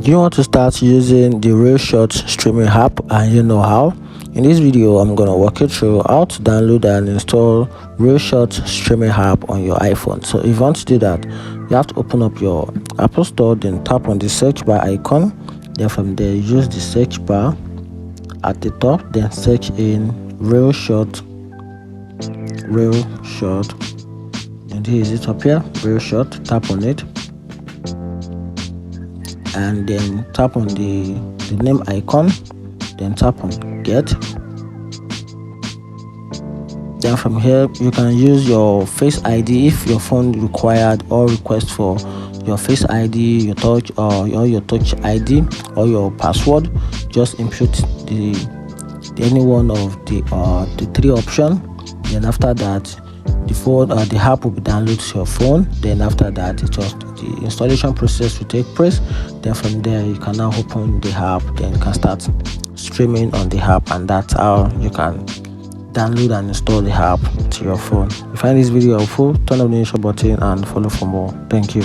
You want to start using the ReelShort streaming app, and you know how. In this video, I'm going to walk you through how to download and install ReelShort streaming app on your iPhone. So if you want to do that, you have to open up your Apple Store, then tap on the search bar icon. Then from there, use the search bar at the top, then search in ReelShort, and here is it up here, ReelShort. Tap on it, and then tap on the name icon, then tap on get. Then from here, you can use your Face ID if your phone required or request for your Face ID, your touch, or your touch ID, or your password. Just input the any one of the three options. Then after that, the app will be downloaded to your phone. Then after that, the installation process will take place. Then from there, you can now open the app. Then you can start streaming on the app, and that's how you can download and install the app to your phone. If you find this video helpful, turn on the notification button and follow for more. Thank you.